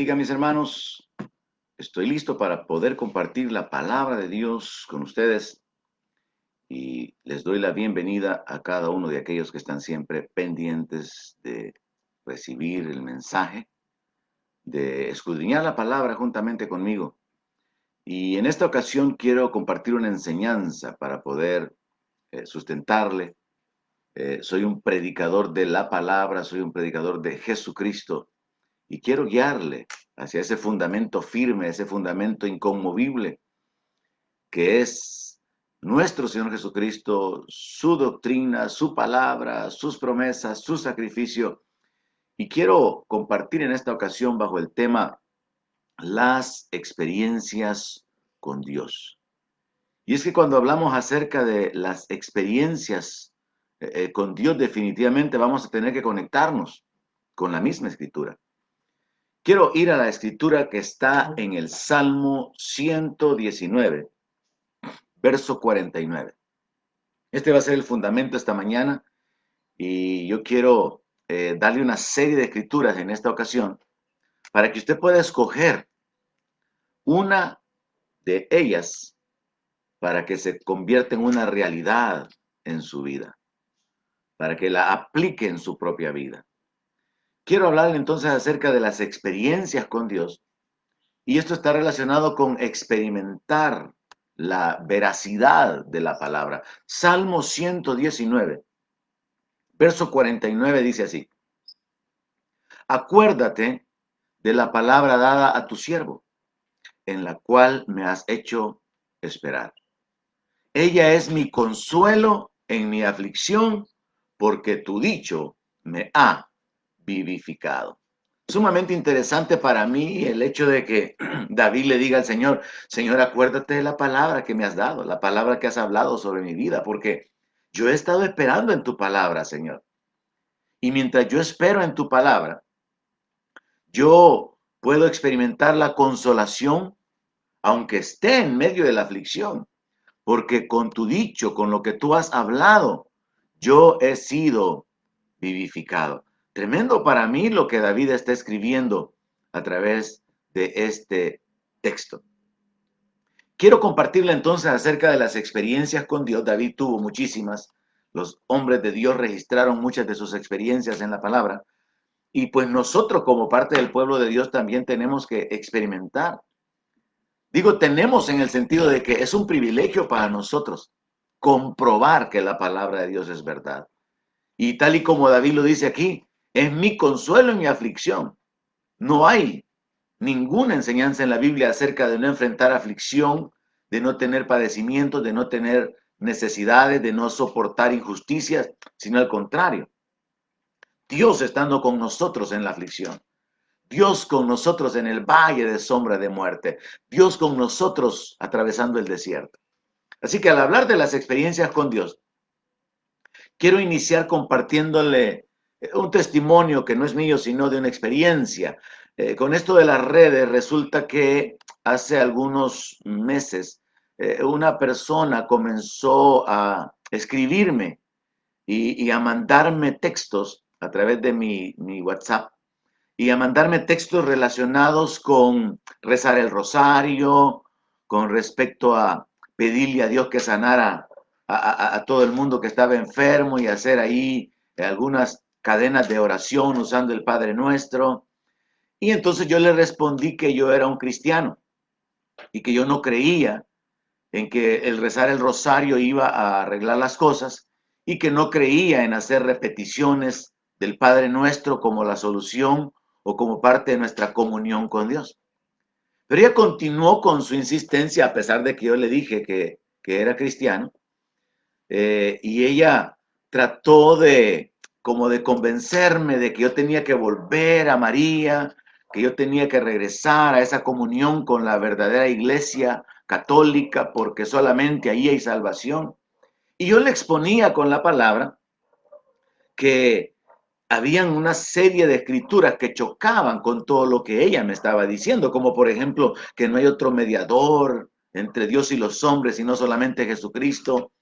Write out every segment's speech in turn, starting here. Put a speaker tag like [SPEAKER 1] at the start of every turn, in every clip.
[SPEAKER 1] bendiga, mis hermanos. Estoy listo para poder compartir la palabra de Dios con ustedes y les doy la bienvenida a cada uno de aquellos que están siempre pendientes de recibir el mensaje, de escudriñar la palabra juntamente conmigo. Y en esta ocasión quiero compartir una enseñanza para poder sustentarle. Soy un predicador de la palabra, soy un predicador de Jesucristo. Y quiero guiarle hacia ese fundamento firme, ese fundamento inconmovible, que es nuestro Señor Jesucristo, su doctrina, su palabra, sus promesas, su sacrificio. Y quiero compartir en esta ocasión bajo el tema las experiencias con Dios. Y es que cuando hablamos acerca de las experiencias con Dios, definitivamente vamos a tener que conectarnos con la misma escritura. Quiero ir a la escritura que está en el Salmo 119, verso 49. Este va a ser el fundamento esta mañana y yo quiero darle una serie de escrituras en esta ocasión para que usted pueda escoger una de ellas para que se convierta en una realidad en su vida, para que la aplique en su propia vida. Quiero hablarle entonces acerca de las experiencias con Dios. Y esto está relacionado con experimentar la veracidad de la palabra. Salmo 119, verso 49 dice así: Acuérdate de la palabra dada a tu siervo, en la cual me has hecho esperar. Ella es mi consuelo en mi aflicción, porque tu dicho me ha vivificado. Sumamente interesante para mí el hecho de que David le diga al Señor: Señor, acuérdate de la palabra que me has dado, la palabra que has hablado sobre mi vida, porque yo he estado esperando en tu palabra, Señor. Y mientras yo espero en tu palabra, yo puedo experimentar la consolación, aunque esté en medio de la aflicción, porque con tu dicho, con lo que tú has hablado, yo he sido vivificado. Tremendo para mí lo que David está escribiendo a través de este texto. Quiero compartirle entonces acerca de las experiencias con Dios. David tuvo muchísimas. Los hombres de Dios registraron muchas de sus experiencias en la palabra. Y pues nosotros como parte del pueblo de Dios también tenemos que experimentar. Digo, tenemos en el sentido de que es un privilegio para nosotros comprobar que la palabra de Dios es verdad. Y tal y como David lo dice aquí, es mi consuelo en mi aflicción. No hay ninguna enseñanza en la Biblia acerca de no enfrentar aflicción, de no tener padecimientos, de no tener necesidades, de no soportar injusticias, sino al contrario. Dios estando con nosotros en la aflicción. Dios con nosotros en el valle de sombra de muerte. Dios con nosotros atravesando el desierto. Así que al hablar de las experiencias con Dios, quiero iniciar compartiéndole un testimonio que no es mío, sino de una experiencia. Con esto de las redes, resulta que hace algunos meses una persona comenzó a escribirme y a mandarme textos a través de mi WhatsApp y a mandarme textos relacionados con rezar el rosario, con respecto a pedirle a Dios que sanara a todo el mundo que estaba enfermo y hacer ahí algunas cadenas de oración usando el Padre Nuestro. Y entonces yo le respondí que yo era un cristiano y que yo no creía en que el rezar el rosario iba a arreglar las cosas y que no creía en hacer repeticiones del Padre Nuestro como la solución o como parte de nuestra comunión con Dios. Pero ella continuó con su insistencia a pesar de que yo le dije que era cristiano, y ella trató de como de convencerme de que yo tenía que volver a María, que yo tenía que regresar a esa comunión con la verdadera iglesia católica, porque solamente ahí hay salvación. Y yo le exponía con la palabra que habían una serie de escrituras que chocaban con todo lo que ella me estaba diciendo, como por ejemplo que no hay otro mediador entre Dios y los hombres, sino solamente Jesucristo,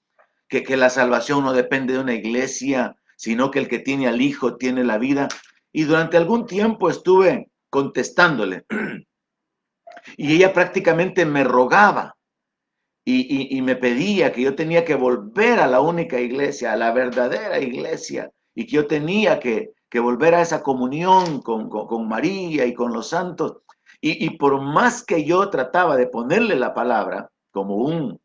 [SPEAKER 1] que la salvación no depende de una iglesia, sino que el que tiene al Hijo tiene la vida. Y durante algún tiempo estuve contestándole. Y ella prácticamente me rogaba y me pedía que yo tenía que volver a la única iglesia, a la verdadera iglesia, y que yo tenía que volver a esa comunión con María y con los santos. Y por más que yo trataba de ponerle la palabra como un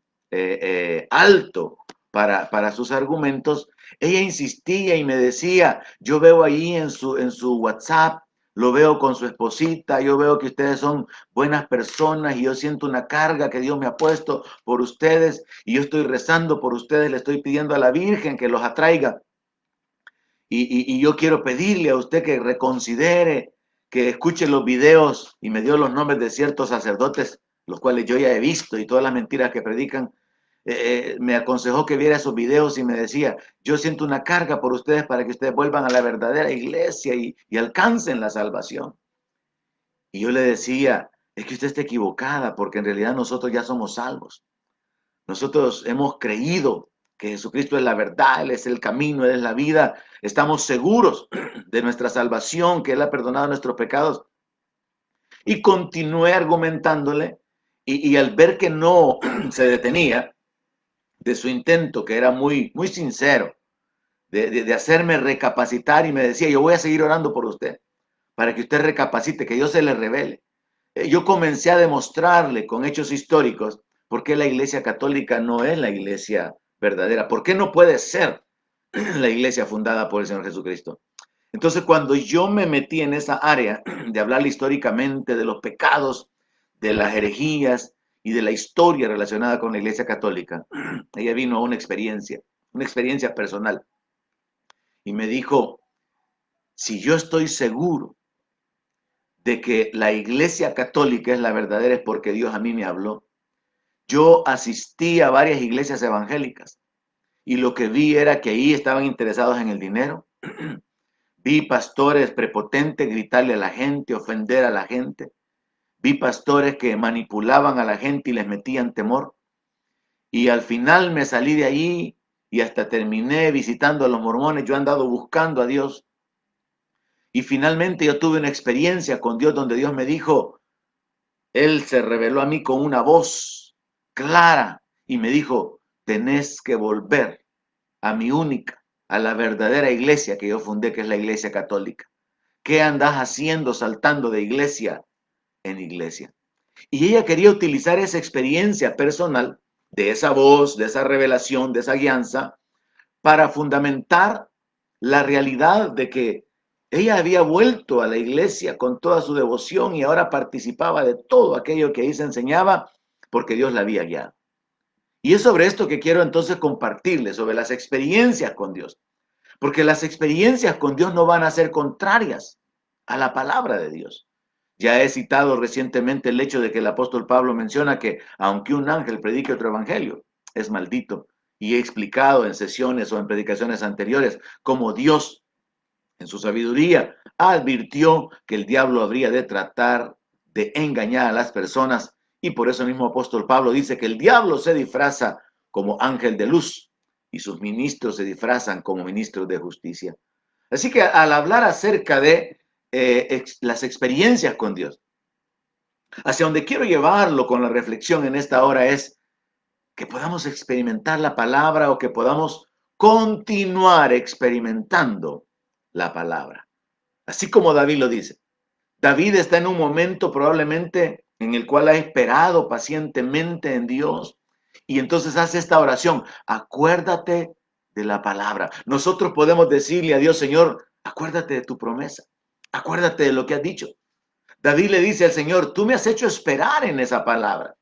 [SPEAKER 1] alto para sus argumentos, ella insistía y me decía, yo veo ahí en su WhatsApp, lo veo con su esposita, yo veo que ustedes son buenas personas y yo siento una carga que Dios me ha puesto por ustedes y yo estoy rezando por ustedes, le estoy pidiendo a la Virgen que los atraiga y yo quiero pedirle a usted que reconsidere, que escuche los videos y me dio los nombres de ciertos sacerdotes, los cuales yo ya he visto y todas las mentiras que predican. Me aconsejó que viera esos videos y me decía, yo siento una carga por ustedes para que ustedes vuelvan a la verdadera iglesia y alcancen la salvación. Y yo le decía, es que usted está equivocada porque en realidad nosotros ya somos salvos. Nosotros hemos creído que Jesucristo es la verdad, Él es el camino, Él es la vida. Estamos seguros de nuestra salvación, que Él ha perdonado nuestros pecados. Y continué argumentándole y al ver que no se detenía de su intento, que era muy sincero, de hacerme recapacitar y me decía, yo voy a seguir orando por usted para que usted recapacite, que Dios se le revele. Yo comencé a demostrarle con hechos históricos por qué la Iglesia Católica no es la iglesia verdadera, por qué no puede ser la iglesia fundada por el Señor Jesucristo. Entonces, cuando yo me metí en esa área de hablar históricamente de los pecados, de las herejías y de la historia relacionada con la Iglesia Católica, ella vino a una experiencia personal, y me dijo, si yo estoy seguro de que la Iglesia Católica es la verdadera es porque Dios a mí me habló. Yo asistí a varias iglesias evangélicas y lo que vi era que ahí estaban interesados en el dinero. Vi pastores prepotentes gritarle a la gente, ofender a la gente. Vi pastores que manipulaban a la gente y les metían temor. Y al final me salí de allí y hasta terminé visitando a los mormones. Yo he andado buscando a Dios. Y finalmente yo tuve una experiencia con Dios donde Dios me dijo, Él se reveló a mí con una voz clara y me dijo, tenés que volver a mi única, a la verdadera iglesia que yo fundé, que es la Iglesia Católica. ¿Qué andás haciendo saltando de iglesia en iglesia? Y ella quería utilizar esa experiencia personal, de esa voz, de esa revelación, de esa guianza, para fundamentar la realidad de que ella había vuelto a la iglesia con toda su devoción y ahora participaba de todo aquello que ahí se enseñaba porque Dios la había guiado. Y es sobre esto que quiero entonces compartirles, sobre las experiencias con Dios. Porque las experiencias con Dios no van a ser contrarias a la palabra de Dios. Ya he citado recientemente el hecho de que el apóstol Pablo menciona que aunque un ángel predique otro evangelio, es maldito. Y he explicado en sesiones o en predicaciones anteriores cómo Dios, en su sabiduría, advirtió que el diablo habría de tratar de engañar a las personas. Y por eso mismo apóstol Pablo dice que el diablo se disfraza como ángel de luz y sus ministros se disfrazan como ministros de justicia. Así que al hablar acerca de las experiencias con Dios, hacia donde quiero llevarlo con la reflexión en esta hora es que podamos experimentar la palabra o que podamos continuar experimentando la palabra. Así como David lo dice. David está en un momento probablemente en el cual ha esperado pacientemente en Dios y entonces hace esta oración, acuérdate de la palabra. Nosotros podemos decirle a Dios, Señor, acuérdate de tu promesa, acuérdate de lo que has dicho. David le dice al Señor, tú me has hecho esperar en esa palabra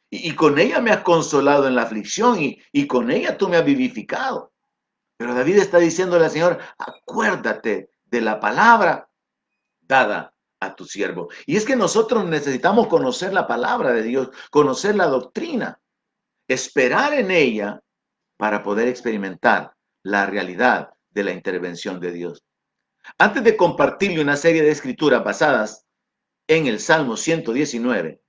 [SPEAKER 1] y con ella me has consolado en la aflicción y con ella tú me has vivificado. Pero David está diciéndole al Señor, acuérdate de la palabra dada a tu siervo. Y es que nosotros necesitamos conocer la palabra de Dios, conocer la doctrina, esperar en ella para poder experimentar la realidad de la intervención de Dios. Antes de compartirle una serie de escrituras basadas en el Salmo 119,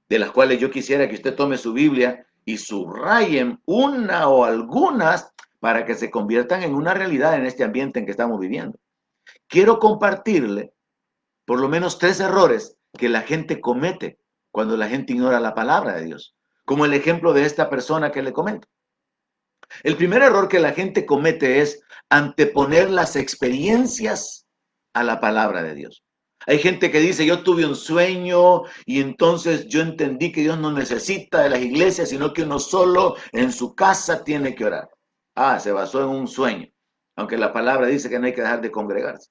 [SPEAKER 1] de las cuales yo quisiera que usted tome su Biblia y subrayen una o algunas para que se conviertan en una realidad en este ambiente en que estamos viviendo. Quiero compartirle por lo menos 3 errores que la gente comete cuando la gente ignora la palabra de Dios, como el ejemplo de esta persona que le comento. El primer error que la gente comete es anteponer las experiencias a la palabra de Dios. Hay gente que dice, yo tuve un sueño y entonces yo entendí que Dios no necesita de las iglesias, sino que uno solo en su casa tiene que orar. Ah, se basó en un sueño, aunque la palabra dice que no hay que dejar de congregarse.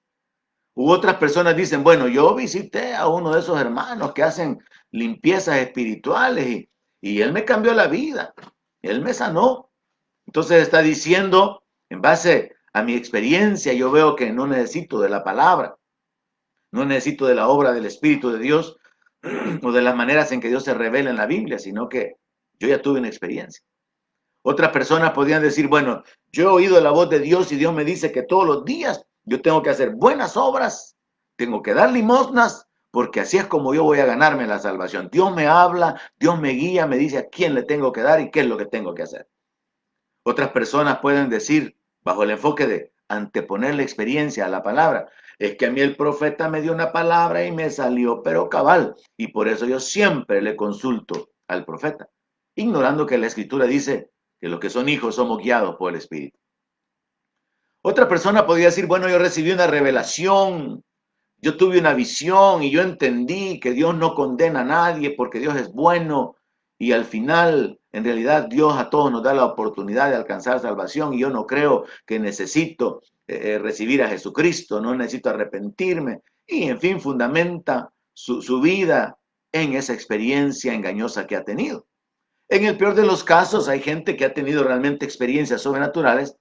[SPEAKER 1] U otras personas dicen, bueno, yo visité a uno de esos hermanos que hacen limpiezas espirituales y él me cambió la vida, él me sanó. Entonces está diciendo, en base a mi experiencia, yo veo que no necesito de la palabra, no necesito de la obra del Espíritu de Dios o de las maneras en que Dios se revela en la Biblia, sino que yo ya tuve una experiencia. Otras personas podrían decir, bueno, yo he oído la voz de Dios y Dios me dice que todos los días yo tengo que hacer buenas obras, tengo que dar limosnas, porque así es como yo voy a ganarme la salvación. Dios me habla, Dios me guía, me dice a quién le tengo que dar y qué es lo que tengo que hacer. Otras personas pueden decir, bajo el enfoque de anteponer la experiencia a la palabra, es que a mí el profeta me dio una palabra y me salió pero cabal, y por eso yo siempre le consulto al profeta, ignorando que la escritura dice que los que son hijos somos guiados por el Espíritu. Otra persona podría decir, bueno, yo recibí una revelación, yo tuve una visión y yo entendí que Dios no condena a nadie porque Dios es bueno y al final, en realidad, Dios a todos nos da la oportunidad de alcanzar salvación y yo no creo que necesito recibir a Jesucristo, no necesito arrepentirme y, en fin, fundamenta su vida en esa experiencia engañosa que ha tenido. En el peor de los casos, hay gente que ha tenido realmente experiencias sobrenaturales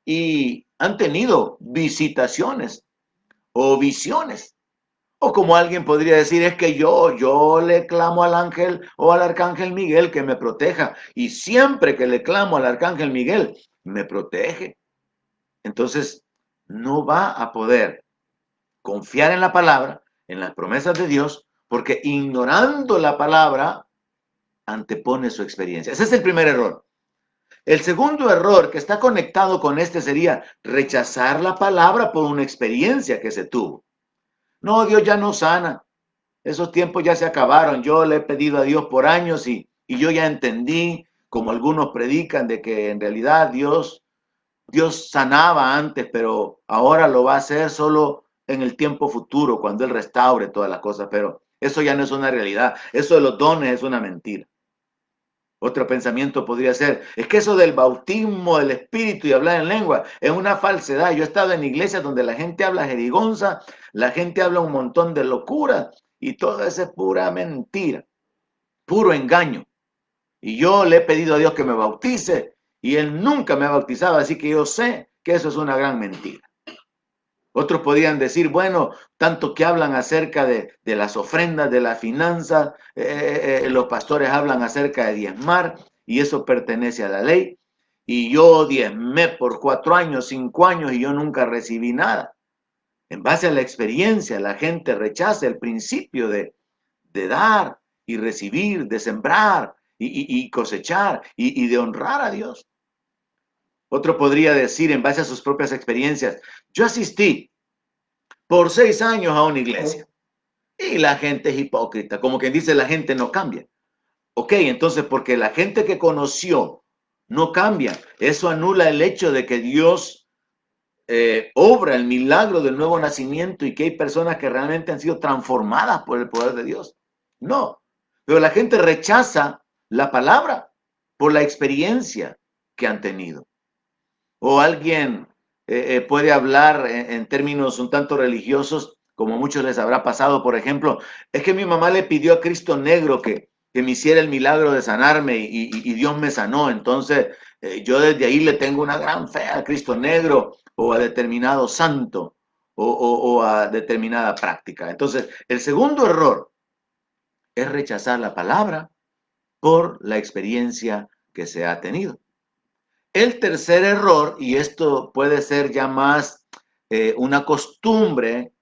[SPEAKER 1] y han tenido visitaciones o visiones. O como alguien podría decir, es que yo le clamo al ángel o al arcángel Miguel que me proteja. Y siempre que le clamo al arcángel Miguel, me protege. Entonces, no va a poder confiar en la palabra, en las promesas de Dios, porque ignorando la palabra, antepone su experiencia. Ese es el primer error. El segundo error que está conectado con este sería rechazar la palabra por una experiencia que se tuvo. No, Dios ya no sana. Esos tiempos ya se acabaron. Yo le he pedido a Dios por años y yo ya entendí, como algunos predican, de que en realidad Dios sanaba antes, pero ahora lo va a hacer solo en el tiempo futuro, cuando Él restaure todas las cosas. Pero eso ya no es una realidad. Eso de los dones es una mentira. Otro pensamiento podría ser, es que eso del bautismo del Espíritu y hablar en lengua es una falsedad. Yo he estado en iglesias donde la gente habla jerigonza, la gente habla un montón de locura y todo eso es pura mentira, puro engaño. Y yo le he pedido a Dios que me bautice y Él nunca me ha bautizado, así que yo sé que eso es una gran mentira. Otros podrían decir, bueno, tanto que hablan acerca de las ofrendas, de las finanzas, los pastores hablan acerca de diezmar y eso pertenece a la ley. Y yo diezmé por 4 años, 5 años y yo nunca recibí nada. En base a la experiencia, la gente rechaza el principio de dar y recibir, de sembrar y cosechar y de honrar a Dios. Otro podría decir en base a sus propias experiencias, yo asistí por 6 años a una iglesia. Y la gente es hipócrita, como quien dice, la gente no cambia. Ok, entonces porque la gente que conoció no cambia, eso anula el hecho de que Dios obra el milagro del nuevo nacimiento y que hay personas que realmente han sido transformadas por el poder de Dios. No, pero la gente rechaza la palabra por la experiencia que han tenido. O alguien puede hablar en términos un tanto religiosos, como muchos les habrá pasado, por ejemplo, es que mi mamá le pidió a Cristo Negro que me hiciera el milagro de sanarme y Dios me sanó, entonces yo desde ahí le tengo una gran fe a Cristo Negro o a determinado santo o a determinada práctica. Entonces, el segundo error es rechazar la palabra por la experiencia que se ha tenido. El tercer error, y esto puede ser ya más una costumbre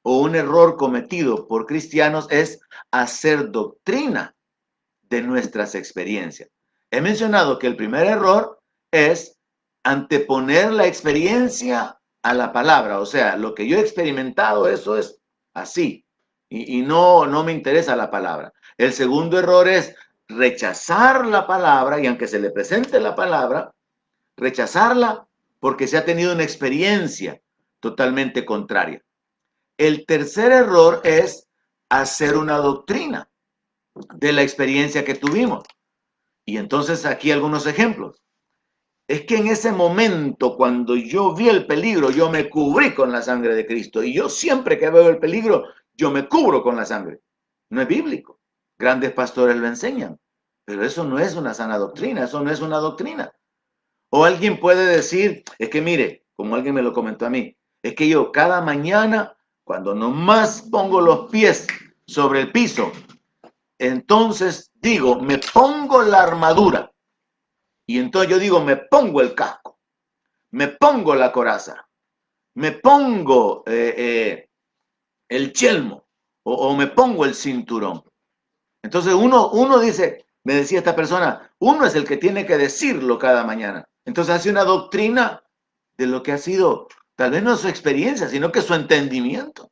[SPEAKER 1] o un error cometido por cristianos, es hacer doctrina de nuestras experiencias. He mencionado que el primer error es anteponer la experiencia a la palabra, o sea, lo que yo he experimentado, eso es así. y no me interesa la palabra. El segundo error es rechazar la palabra, y aunque se le presente la palabra, rechazarla porque se ha tenido una experiencia totalmente contraria. El tercer error es hacer una doctrina de la experiencia que tuvimos. Y entonces aquí algunos ejemplos. Es que en ese momento, cuando yo vi el peligro, yo me cubrí con la sangre de Cristo. Y yo siempre que veo el peligro, yo me cubro con la sangre. No es bíblico. Grandes pastores lo enseñan. Pero eso no es una sana doctrina, eso no es una doctrina. O alguien puede decir, es que mire, como alguien me lo comentó a mí, es que yo cada mañana, cuando nomás pongo los pies sobre el piso, entonces digo, me pongo la armadura. Y entonces yo digo, me pongo el casco, me pongo la coraza, me pongo el yelmo o me pongo el cinturón. Entonces uno dice, me decía esta persona, uno es el que tiene que decirlo cada mañana. Entonces hace una doctrina de lo que ha sido, tal vez no su experiencia, sino que su entendimiento.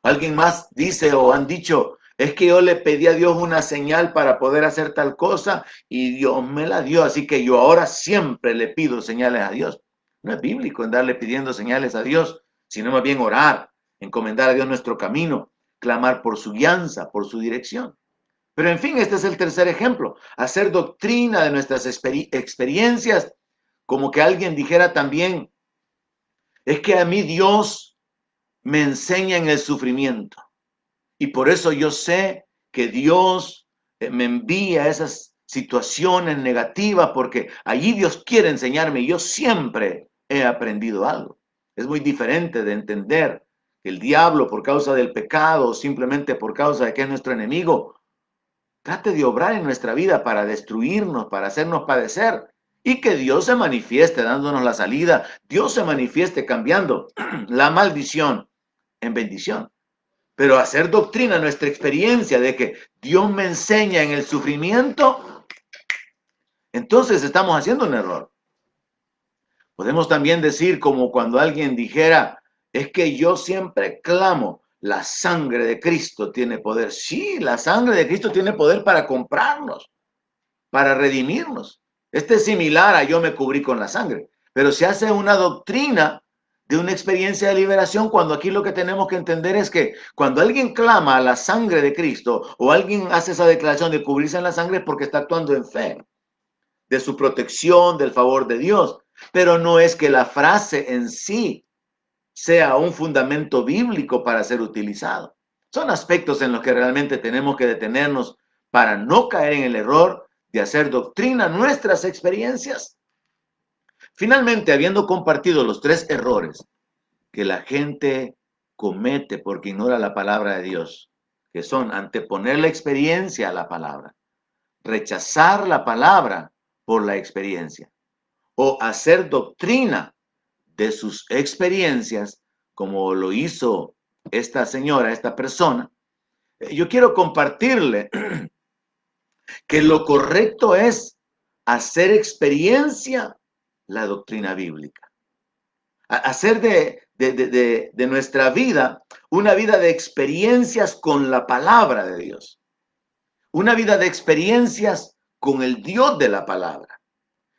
[SPEAKER 1] Alguien más dice o han dicho, es que yo le pedí a Dios una señal para poder hacer tal cosa y Dios me la dio, así que yo ahora siempre le pido señales a Dios. No es bíblico andarle pidiendo señales a Dios, sino más bien orar, encomendar a Dios nuestro camino, clamar por su guianza, por su dirección. Pero en fin, este es el tercer ejemplo, hacer doctrina de nuestras experiencias, como que alguien dijera también, es que a mí Dios me enseña en el sufrimiento. Y por eso yo sé que Dios me envía esas situaciones negativas porque allí Dios quiere enseñarme y yo siempre he aprendido algo. Es muy diferente de entender que el diablo por causa del pecado o simplemente por causa de que es nuestro enemigo, trate de obrar en nuestra vida para destruirnos, para hacernos padecer y que Dios se manifieste dándonos la salida, Dios se manifieste cambiando la maldición en bendición. Pero hacer doctrina, nuestra experiencia de que Dios me enseña en el sufrimiento, entonces estamos haciendo un error. Podemos también decir como cuando alguien dijera, es que yo siempre clamo, la sangre de Cristo tiene poder. Sí, la sangre de Cristo tiene poder para comprarnos, para redimirnos. Este es similar a yo me cubrí con la sangre, pero se hace una doctrina de una experiencia de liberación cuando aquí lo que tenemos que entender es que cuando alguien clama a la sangre de Cristo o alguien hace esa declaración de cubrirse en la sangre es porque está actuando en fe, de su protección, del favor de Dios, pero no es que la frase en sí sea un fundamento bíblico para ser utilizado. Son aspectos en los que realmente tenemos que detenernos para no caer en el error de hacer doctrina nuestras experiencias. Finalmente, habiendo compartido los tres errores que la gente comete porque ignora la palabra de Dios, que son anteponer la experiencia a la palabra, rechazar la palabra por la experiencia o hacer doctrina de sus experiencias, como lo hizo esta señora, esta persona, yo quiero compartirle que lo correcto es hacer experiencia la doctrina bíblica. Hacer de nuestra vida una vida de experiencias con la palabra de Dios. Una vida de experiencias con el Dios de la palabra.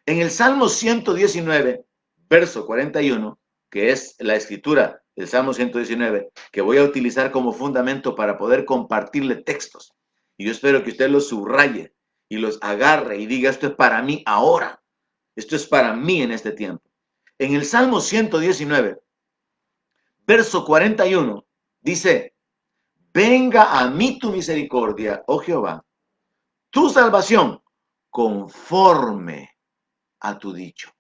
[SPEAKER 1] En el Salmo 119, verso 41, que es la escritura del Salmo 119, que voy a utilizar como fundamento para poder compartirle textos. Y yo espero que usted los subraye y los agarre y diga, esto es para mí ahora. Esto es para mí en este tiempo. En el Salmo 119, verso 41, dice, venga a mí tu misericordia, oh Jehová, tu salvación, conforme a tu dicho.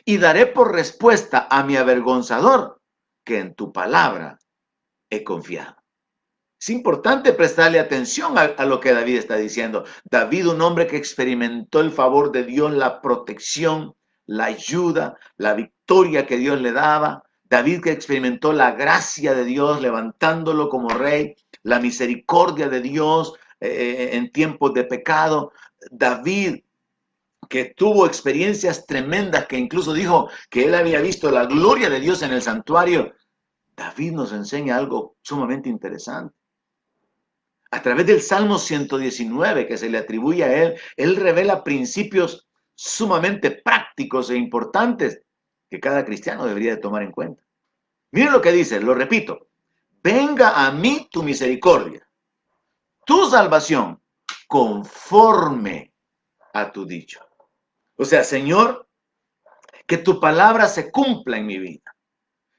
[SPEAKER 1] Y daré por respuesta a mi avergonzador que en tu palabra he confiado. Es importante prestarle atención a lo que David está diciendo. David, un hombre que experimentó el favor de Dios, la protección, la ayuda, la victoria que Dios le daba. David que experimentó la gracia de Dios levantándolo como rey, la misericordia de Dios en tiempos de pecado. David que tuvo experiencias tremendas, que incluso dijo que él había visto la gloria de Dios en el santuario. David nos enseña algo sumamente interesante. A través del Salmo 119 que se le atribuye a él revela principios sumamente prácticos e importantes que cada cristiano debería de tomar en cuenta. Miren lo que dice, lo repito. Venga a mí tu misericordia, tu salvación, conforme a tu dicho. O sea, Señor, que tu palabra se cumpla en mi vida,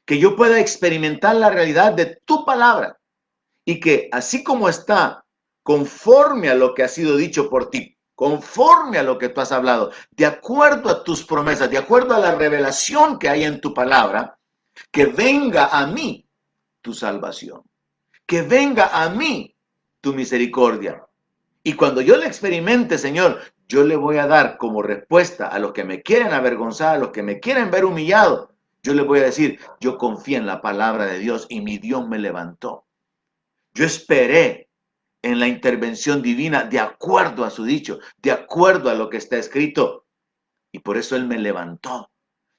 [SPEAKER 1] que yo pueda experimentar la realidad de tu palabra y que así como está, conforme a lo que ha sido dicho por ti, conforme a lo que tú has hablado, de acuerdo a tus promesas, de acuerdo a la revelación que hay en tu palabra, que venga a mí tu salvación, que venga a mí tu misericordia. Y cuando yo le experimente, Señor, yo le voy a dar como respuesta a los que me quieren avergonzar, a los que me quieren ver humillado. Yo le voy a decir, yo confío en la palabra de Dios y mi Dios me levantó. Yo esperé en la intervención divina de acuerdo a su dicho, de acuerdo a lo que está escrito. Y por eso Él me levantó.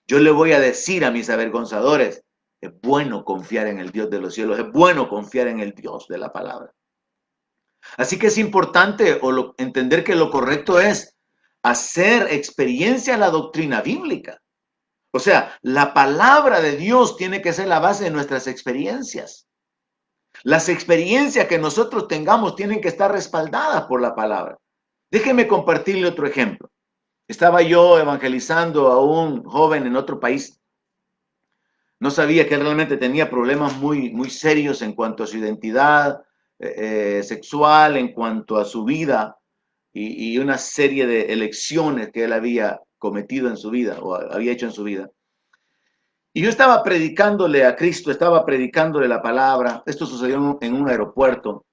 [SPEAKER 1] Yo le voy a decir a mis avergonzadores, es bueno confiar en el Dios de los cielos, es bueno confiar en el Dios de la palabra. Así que es importante entender que lo correcto es hacer experiencia a la doctrina bíblica. O sea, la palabra de Dios tiene que ser la base de nuestras experiencias. Las experiencias que nosotros tengamos tienen que estar respaldadas por la palabra. Déjeme compartirle otro ejemplo. Estaba yo evangelizando a un joven en otro país. No sabía que él realmente tenía problemas muy serios en cuanto a su identidad sexual, en cuanto a su vida y una serie de elecciones que él había cometido en su vida o había hecho en su vida. Y yo estaba predicándole a Cristo, estaba predicándole la palabra. Esto sucedió en un aeropuerto.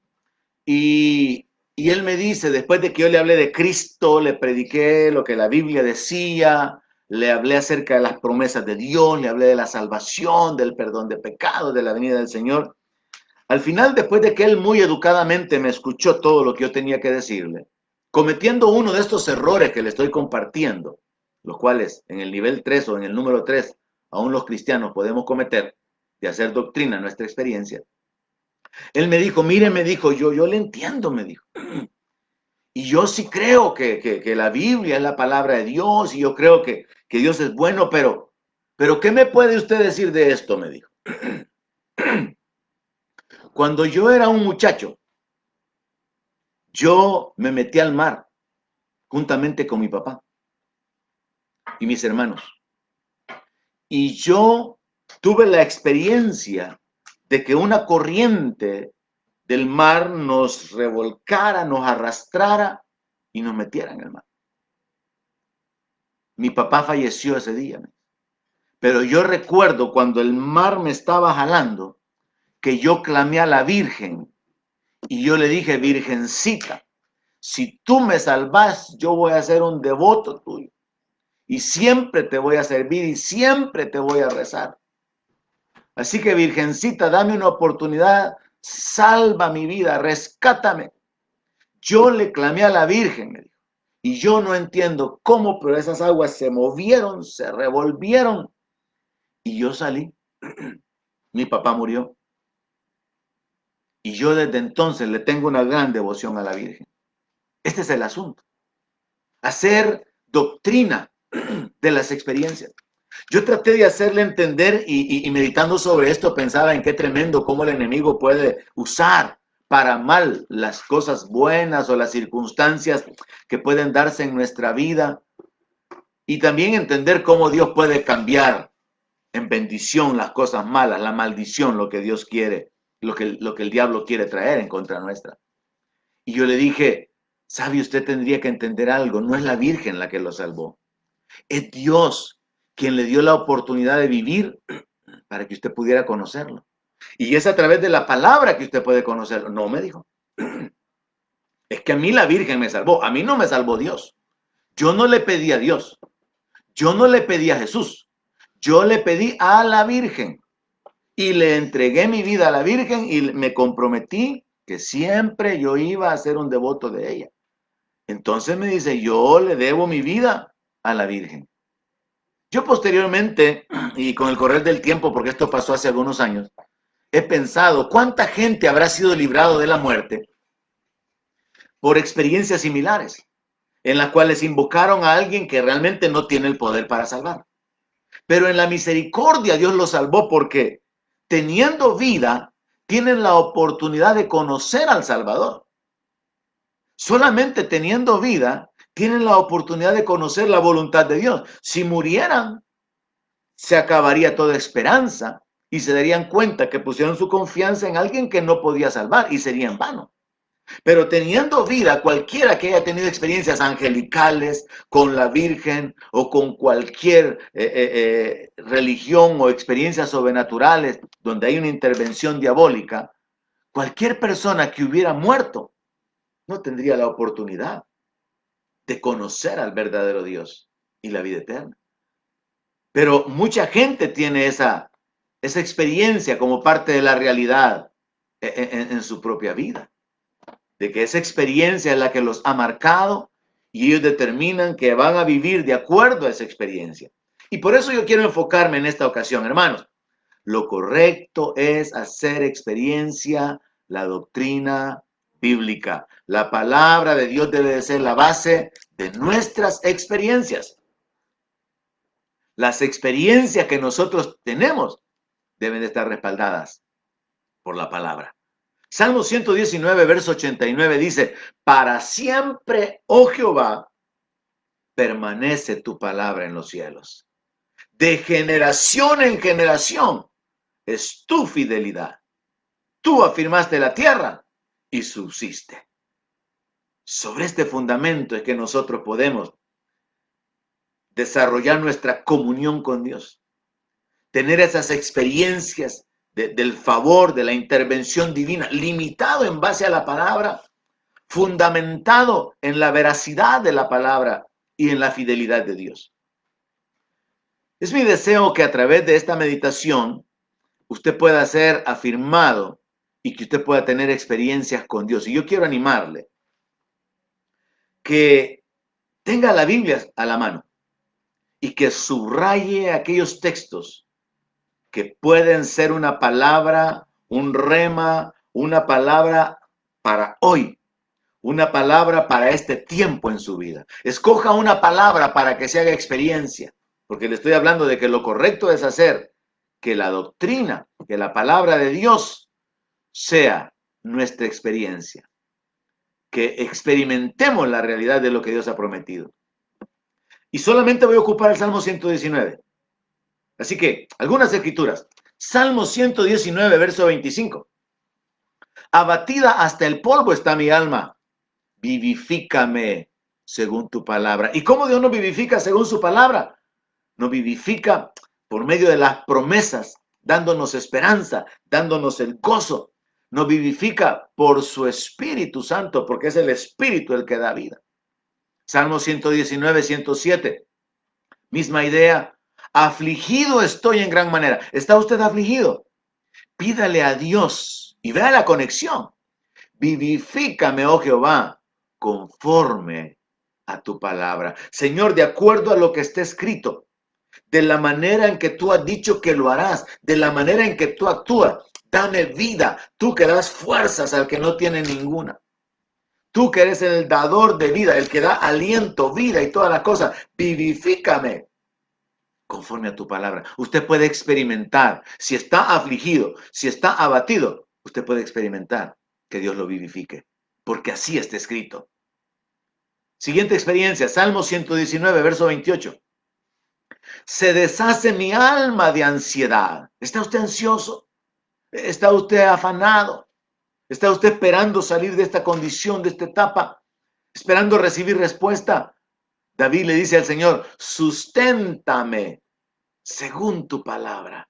[SPEAKER 1] Y él me dice, después de que yo le hablé de Cristo, le prediqué lo que la Biblia decía, le hablé acerca de las promesas de Dios, le hablé de la salvación, del perdón de pecados, de la venida del Señor. Al final, después de que él muy educadamente me escuchó todo lo que yo tenía que decirle, cometiendo uno de estos errores que le estoy compartiendo, los cuales en el nivel 3 o en el número 3, aún los cristianos podemos cometer, de hacer doctrina nuestra experiencia. Él me dijo, mire, me dijo, yo le entiendo, me dijo. Y yo sí creo que la Biblia es la palabra de Dios y yo creo que Dios es bueno, pero ¿qué me puede usted decir de esto? Me dijo. Cuando yo era un muchacho, yo me metí al mar juntamente con mi papá y mis hermanos. Y yo tuve la experiencia de que una corriente del mar nos revolcara, nos arrastrara y nos metiera en el mar. Mi papá falleció ese día, pero yo recuerdo cuando el mar me estaba jalando, que yo clamé a la Virgen y yo le dije, Virgencita, si tú me salvas, yo voy a ser un devoto tuyo y siempre te voy a servir y siempre te voy a rezar. Así que Virgencita, dame una oportunidad, salva mi vida, rescátame. Yo le clamé a la Virgen, me dijo, y yo no entiendo cómo, pero esas aguas se movieron, se revolvieron y yo salí. Mi papá murió. Y yo desde entonces le tengo una gran devoción a la Virgen. Este es el asunto. Hacer doctrina de las experiencias. Yo traté de hacerle entender y meditando sobre esto pensaba en qué tremendo cómo el enemigo puede usar para mal las cosas buenas o las circunstancias que pueden darse en nuestra vida y también entender cómo Dios puede cambiar en bendición las cosas malas, la maldición, lo que Dios quiere, lo que el diablo quiere traer en contra nuestra. Y yo le dije, sabe, usted tendría que entender algo, no es la Virgen la que lo salvó, es Dios quien le dio la oportunidad de vivir para que usted pudiera conocerlo. Y es a través de la palabra que usted puede conocerlo. No, me dijo, es que a mí la Virgen me salvó, a mí no me salvó Dios. Yo no le pedí a Dios, yo no le pedí a Jesús, yo le pedí a la Virgen. Y le entregué mi vida a la Virgen y me comprometí que siempre yo iba a ser un devoto de ella. Entonces me dice, yo le debo mi vida a la Virgen. Yo posteriormente, y con el correr del tiempo, porque esto pasó hace algunos años, he pensado, ¿cuánta gente habrá sido librado de la muerte por experiencias similares, en las cuales invocaron a alguien que realmente no tiene el poder para salvar. Pero en la misericordia Dios los salvó porque teniendo vida, tienen la oportunidad de conocer al Salvador. Solamente teniendo vida, tienen la oportunidad de conocer la voluntad de Dios. Si murieran, se acabaría toda esperanza y se darían cuenta que pusieron su confianza en alguien que no podía salvar y sería en vano. Pero teniendo vida, cualquiera que haya tenido experiencias angelicales con la Virgen o con cualquier religión o experiencias sobrenaturales donde hay una intervención diabólica, cualquier persona que hubiera muerto no tendría la oportunidad de conocer al verdadero Dios y la vida eterna. Pero mucha gente tiene esa experiencia como parte de la realidad en su propia vida. De que esa experiencia es la que los ha marcado y ellos determinan que van a vivir de acuerdo a esa experiencia. Y por eso yo quiero enfocarme en esta ocasión, hermanos. Lo correcto es hacer experiencia la doctrina bíblica. La palabra de Dios debe de ser la base de nuestras experiencias. Las experiencias que nosotros tenemos deben de estar respaldadas por la palabra. Salmo 119, verso 89 dice, para siempre, oh Jehová, permanece tu palabra en los cielos. De generación en generación es tu fidelidad. Tú afirmaste la tierra y subsiste. Sobre este fundamento es que nosotros podemos desarrollar nuestra comunión con Dios. Tener esas experiencias del favor, de la intervención divina, limitado en base a la palabra, fundamentado en la veracidad de la palabra y en la fidelidad de Dios. Es mi deseo que a través de esta meditación usted pueda ser afirmado y que usted pueda tener experiencias con Dios. Y yo quiero animarle que tenga la Biblia a la mano y que subraye aquellos textos que pueden ser una palabra, un rema, una palabra para hoy, una palabra para este tiempo en su vida. Escoja una palabra para que se haga experiencia, porque le estoy hablando de que lo correcto es hacer que la doctrina, que la palabra de Dios sea nuestra experiencia, que experimentemos la realidad de lo que Dios ha prometido. Y solamente voy a ocupar el Salmo 119. Así que, algunas escrituras. Salmo 119, verso 25. Abatida hasta el polvo está mi alma. Vivifícame según tu palabra. ¿Y cómo Dios nos vivifica según su palabra? Nos vivifica por medio de las promesas, dándonos esperanza, dándonos el gozo. Nos vivifica por su Espíritu Santo, porque es el Espíritu el que da vida. Salmo 119, 107. Misma idea. Afligido estoy en gran manera. ¿Está usted afligido? Pídale a Dios y vea la conexión. Vivifícame, oh Jehová, conforme a tu palabra. Señor, de acuerdo a lo que está escrito, de la manera en que tú has dicho que lo harás, de la manera en que tú actúas, dame vida. Tú que das fuerzas al que no tiene ninguna. Tú que eres el dador de vida, el que da aliento, vida y todas las cosas. Vivifícame conforme a tu palabra. Usted puede experimentar, si está afligido, si está abatido, usted puede experimentar que Dios lo vivifique, porque así está escrito. Siguiente experiencia, Salmo 119, verso 28. Se deshace mi alma de ansiedad. ¿Está usted ansioso? ¿Está usted afanado? ¿Está usted esperando salir de esta condición, de esta etapa? ¿Esperando recibir respuesta? David le dice al Señor, susténtame según tu palabra.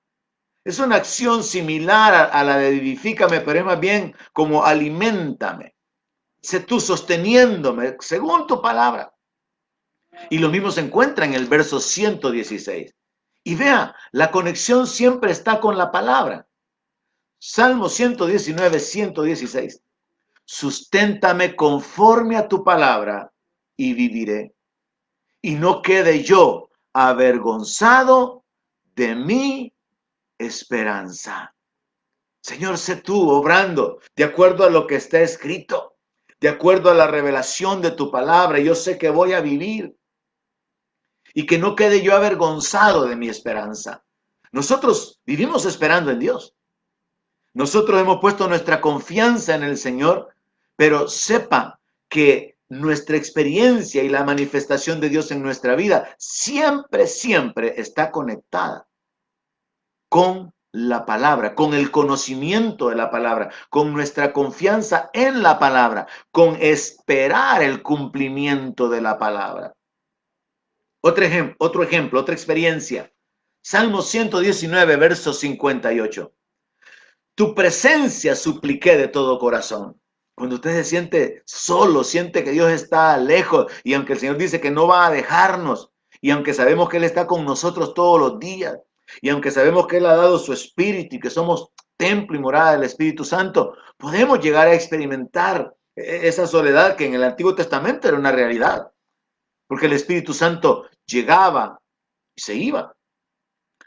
[SPEAKER 1] Es una acción similar a la de vivifícame, pero es más bien como aliméntame. Sé tú sosteniéndome según tu palabra. Y lo mismo se encuentra en el verso 116. Y vea, la conexión siempre está con la palabra. Salmo 119, 116. Susténtame conforme a tu palabra y viviré. Y no quede yo avergonzado de mi esperanza. Señor, sé tú obrando de acuerdo a lo que está escrito. de acuerdo a la revelación de tu palabra. Yo sé que voy a vivir y que no quede yo avergonzado de mi esperanza. Nosotros vivimos esperando en Dios. Nosotros hemos puesto nuestra confianza en el Señor, pero sepa que nuestra experiencia y la manifestación de Dios en nuestra vida siempre, siempre está conectada con la palabra, con el conocimiento de la palabra, con nuestra confianza en la palabra, con esperar el cumplimiento de la palabra. Otro ejemplo, otra experiencia. Salmo 119, verso 58. Tu presencia supliqué de todo corazón. Cuando usted se siente solo, siente que Dios está lejos, y aunque el Señor dice que no va a dejarnos, y aunque sabemos que Él está con nosotros todos los días, y aunque sabemos que Él ha dado su Espíritu y que somos templo y morada del Espíritu Santo, podemos llegar a experimentar esa soledad que en el Antiguo Testamento era una realidad, porque el Espíritu Santo llegaba y se iba.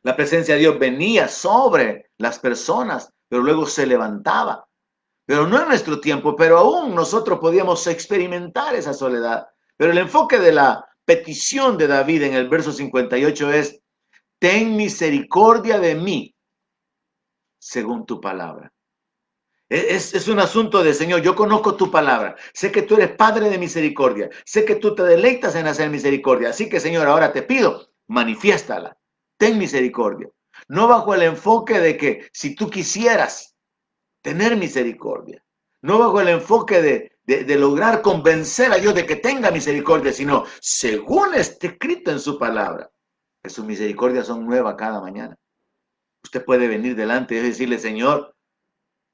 [SPEAKER 1] La presencia de Dios venía sobre las personas, pero luego se levantaba. Pero no en nuestro tiempo, pero aún nosotros podíamos experimentar esa soledad. Pero el enfoque de la petición de David en el verso 58 es: ten misericordia de mí, según tu palabra. Es un asunto de, Señor, yo conozco tu palabra, sé que tú eres Padre de misericordia, sé que tú te deleitas en hacer misericordia, así que, Señor, ahora te pido, manifiéstala, ten misericordia. No bajo el enfoque de que si tú quisieras tener misericordia, no bajo el enfoque de lograr convencer a Dios de que tenga misericordia, sino según está escrito en su palabra, que sus misericordias son nuevas cada mañana. Usted puede venir delante y decirle: Señor,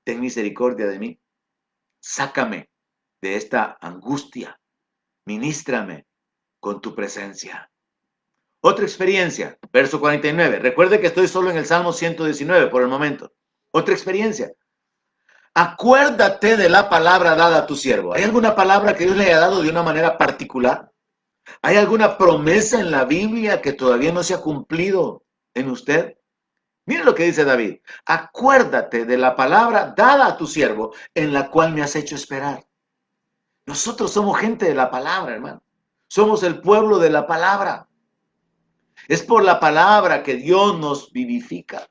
[SPEAKER 1] ten misericordia de mí. Sácame de esta angustia. Ministrame con tu presencia. Otra experiencia, verso 49. Recuerde que estoy solo en el Salmo 119 por el momento. Otra experiencia. Acuérdate de la palabra dada a tu siervo. ¿Hay alguna palabra que Dios le haya dado de una manera particular? ¿Hay alguna promesa en la Biblia que todavía no se ha cumplido en usted? Mire lo que dice David. Acuérdate de la palabra dada a tu siervo, en la cual me has hecho esperar. Nosotros somos gente de la palabra, hermano. Somos el pueblo de la palabra. Es por la palabra que Dios nos vivifica.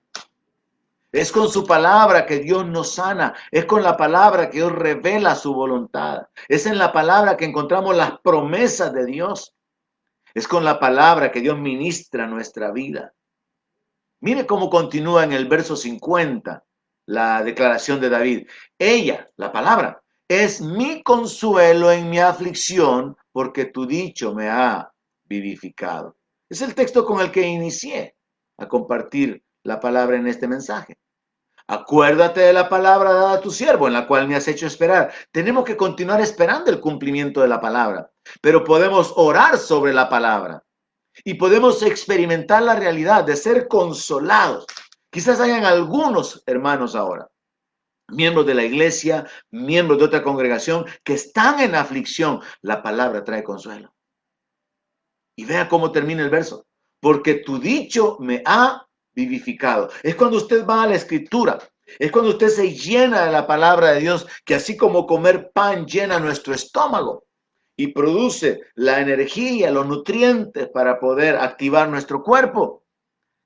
[SPEAKER 1] Es con su palabra que Dios nos sana. Es con la palabra que Dios revela su voluntad. Es en la palabra que encontramos las promesas de Dios. Es con la palabra que Dios ministra nuestra vida. Mire cómo continúa en el verso 50 la declaración de David. Ella, la palabra, es mi consuelo en mi aflicción, porque tu dicho me ha vivificado. Es el texto con el que inicié a compartir la palabra en este mensaje. Acuérdate de la palabra dada a tu siervo, en la cual me has hecho esperar. Tenemos que continuar esperando el cumplimiento de la palabra, pero podemos orar sobre la palabra y podemos experimentar la realidad de ser consolados. Quizás hayan algunos hermanos ahora, miembros de la iglesia, miembros de otra congregación, que están en aflicción. La palabra trae consuelo. Y vea cómo termina el verso. Porque tu dicho me ha vivificado. Es cuando usted va a la escritura. Es cuando usted se llena de la palabra de Dios, que así como comer pan llena nuestro estómago y produce la energía, los nutrientes para poder activar nuestro cuerpo,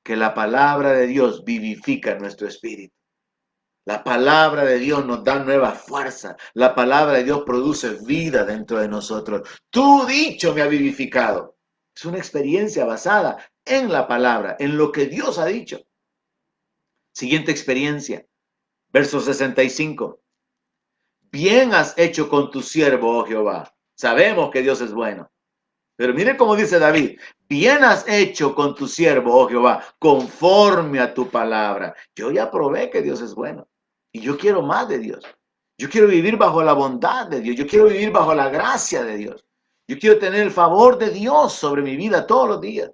[SPEAKER 1] que la palabra de Dios vivifica nuestro espíritu. La palabra de Dios nos da nueva fuerza. La palabra de Dios produce vida dentro de nosotros. Tu dicho me ha vivificado. Es una experiencia basada en la palabra, en lo que Dios ha dicho. Siguiente experiencia, verso 65. Bien has hecho con tu siervo, oh Jehová. Sabemos que Dios es bueno. Pero mire cómo dice David: bien has hecho con tu siervo, oh Jehová, conforme a tu palabra. Yo ya probé que Dios es bueno y yo quiero más de Dios. Yo quiero vivir bajo la bondad de Dios. Yo quiero vivir bajo la gracia de Dios. Yo quiero tener el favor de Dios sobre mi vida todos los días.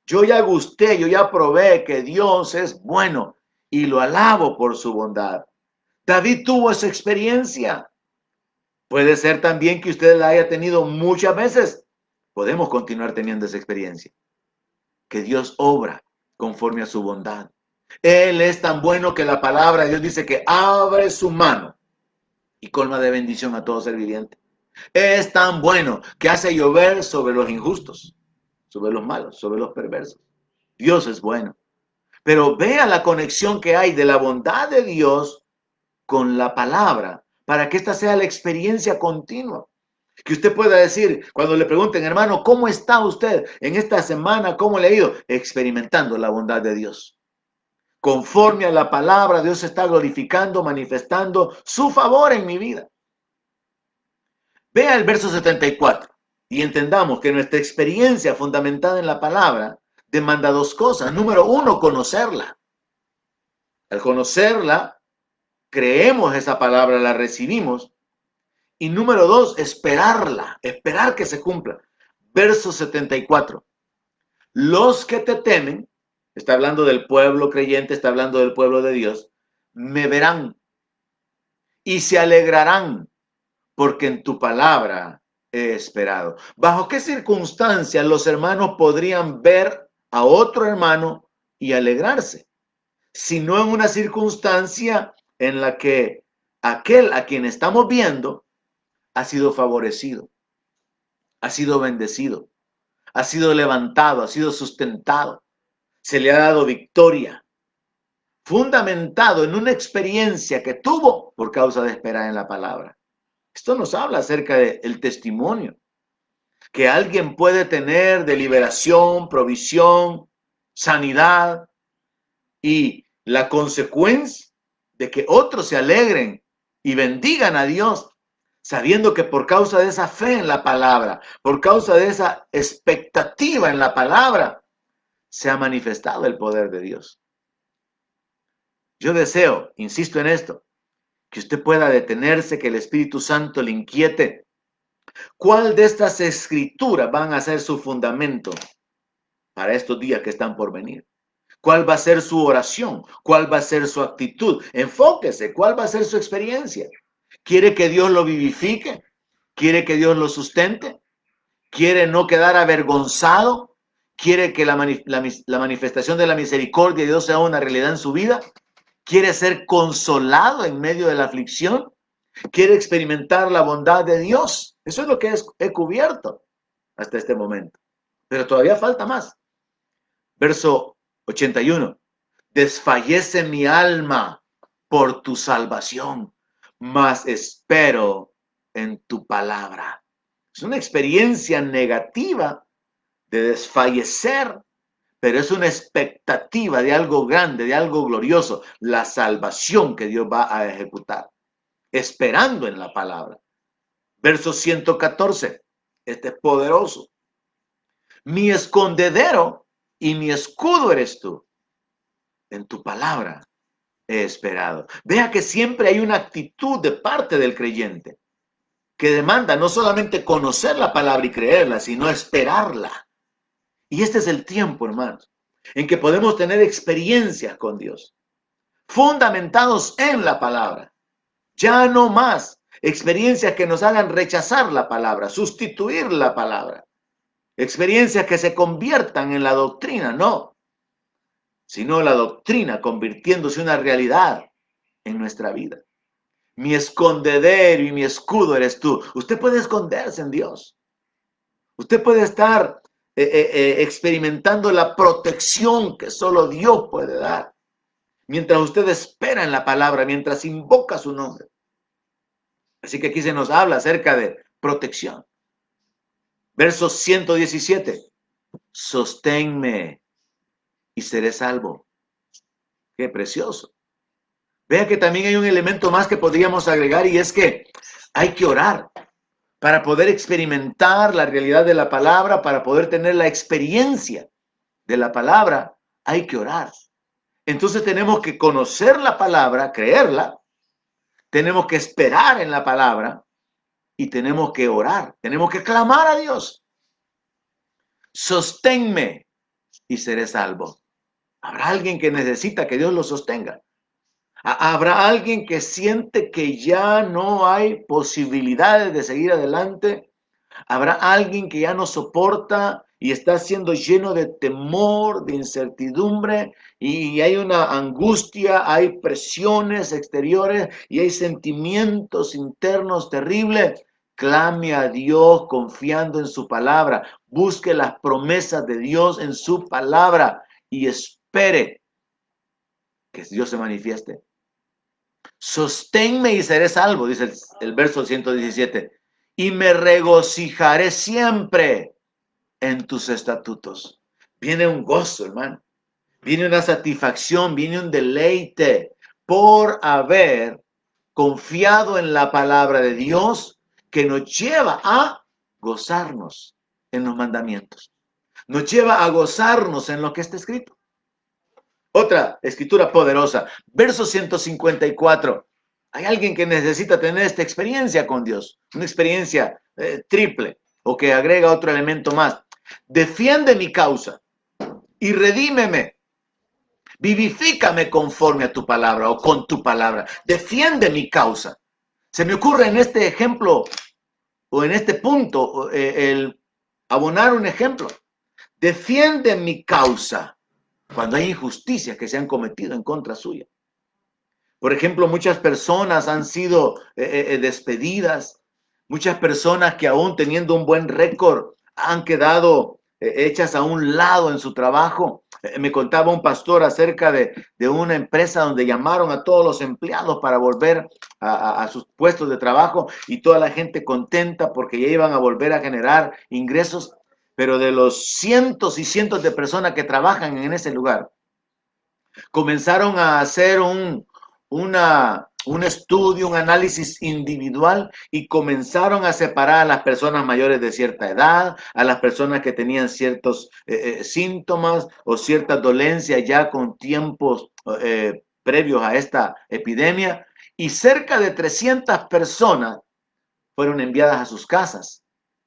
[SPEAKER 1] Yo ya gusté, yo ya probé que Dios es bueno y lo alabo por su bondad. David tuvo esa experiencia. Puede ser también que usted la haya tenido muchas veces. Podemos continuar teniendo esa experiencia. Que Dios obra conforme a su bondad. Él es tan bueno que la palabra de Dios dice que abre su mano y colma de bendición a todo ser viviente. Es tan bueno que hace llover sobre los injustos, sobre los malos, sobre los perversos. Dios es bueno. Pero vea la conexión que hay de la bondad de Dios con la palabra, para que esta sea la experiencia continua. Que usted pueda decir, cuando le pregunten, hermano, ¿cómo está usted en esta semana? ¿Cómo le ha ido? Experimentando la bondad de Dios. Conforme a la palabra, Dios está glorificando, manifestando su favor en mi vida. Vea el verso 74 y entendamos que nuestra experiencia fundamentada en la palabra demanda dos cosas. Número uno, conocerla. Al conocerla, creemos esa palabra, la recibimos. Y número dos, esperarla, esperar que se cumpla. Verso 74. Los que te temen, está hablando del pueblo creyente, está hablando del pueblo de Dios, me verán y se alegrarán porque en tu palabra he esperado. ¿Bajo qué circunstancias los hermanos podrían ver a otro hermano y alegrarse? Sino en una circunstancia en la que aquel a quien estamos viendo ha sido favorecido, ha sido bendecido, ha sido levantado, ha sido sustentado, se le ha dado victoria, fundamentado en una experiencia que tuvo por causa de esperar en la palabra. Esto nos habla acerca del testimonio que alguien puede tener de liberación, provisión, sanidad y la consecuencia de que otros se alegren y bendigan a Dios, sabiendo que por causa de esa fe en la palabra, por causa de esa expectativa en la palabra, se ha manifestado el poder de Dios. Yo deseo, insisto en esto, que usted pueda detenerse, que el Espíritu Santo le inquiete. ¿Cuál de estas escrituras van a ser su fundamento para estos días que están por venir? ¿Cuál va a ser su oración? ¿Cuál va a ser su actitud? Enfóquese, ¿cuál va a ser su experiencia? ¿Quiere que Dios lo vivifique? ¿Quiere que Dios lo sustente? ¿Quiere no quedar avergonzado? ¿Quiere que la manifestación de la misericordia de Dios sea una realidad en su vida? ¿Quiere ser consolado en medio de la aflicción? ¿Quiere experimentar la bondad de Dios? Eso es lo que he cubierto hasta este momento. Pero todavía falta más. Verso 81. Desfallece mi alma por tu salvación, mas espero en tu palabra. Es una experiencia negativa de desfallecer, pero es una expectativa de algo grande, de algo glorioso, la salvación que Dios va a ejecutar, esperando en la palabra. Verso 114, este es poderoso. Mi escondedero y mi escudo eres tú. En tu palabra he esperado. Vea que siempre hay una actitud de parte del creyente que demanda no solamente conocer la palabra y creerla, sino esperarla. Y este es el tiempo, hermanos, en que podemos tener experiencias con Dios, fundamentados en la palabra. Ya no más experiencias que nos hagan rechazar la palabra, sustituir la palabra. Experiencias que se conviertan en la doctrina, no, sino la doctrina convirtiéndose en una realidad en nuestra vida. Mi escondedero y mi escudo eres tú. Usted puede esconderse en Dios. Usted puede estar experimentando la protección que solo Dios puede dar. Mientras usted espera en la palabra, mientras invoca su nombre. Así que aquí se nos habla acerca de protección. Verso 117. Sosténme y seré salvo. Qué precioso. Vea que también hay un elemento más que podríamos agregar y es que hay que orar para poder experimentar la realidad de la palabra, para poder tener la experiencia de la palabra, hay que orar. Entonces tenemos que conocer la palabra, creerla, tenemos que esperar en la palabra y tenemos que orar, tenemos que clamar a Dios. Sosténme y seré salvo. Habrá alguien que necesita que Dios lo sostenga. Habrá alguien que siente que ya no hay posibilidades de seguir adelante. Habrá alguien que ya no soporta y está siendo lleno de temor, de incertidumbre, y hay una angustia, hay presiones exteriores y hay sentimientos internos terribles. Clame a Dios confiando en su palabra. Busque las promesas de Dios en su palabra y espere que Dios se manifieste. Sosténme y seré salvo, dice el verso 117. Y me regocijaré siempre en tus estatutos. Viene un gozo, hermano. Viene una satisfacción, viene un deleite por haber confiado en la palabra de Dios que nos lleva a gozarnos en los mandamientos. Nos lleva a gozarnos en lo que está escrito. Otra escritura poderosa, verso 154. Hay alguien que necesita tener esta experiencia con Dios, una experiencia triple o que agrega otro elemento más. Defiende mi causa y redímeme. Vivifícame conforme a tu palabra o con tu palabra. Defiende mi causa. Se me ocurre en este ejemplo o en este punto el abonar un ejemplo. Defiende mi causa cuando hay injusticias que se han cometido en contra suya. Por ejemplo, muchas personas han sido despedidas, muchas personas que aún teniendo un buen récord han quedado hechas a un lado en su trabajo. Me contaba un pastor acerca de una empresa donde llamaron a todos los empleados para volver a sus puestos de trabajo y toda la gente contenta porque ya iban a volver a generar ingresos, pero de los cientos y cientos de personas que trabajan en ese lugar, comenzaron a hacer un estudio, un análisis individual y comenzaron a separar a las personas mayores de cierta edad, a las personas que tenían ciertos síntomas o ciertas dolencias ya con tiempos previos a esta epidemia, y cerca de 300 personas fueron enviadas a sus casas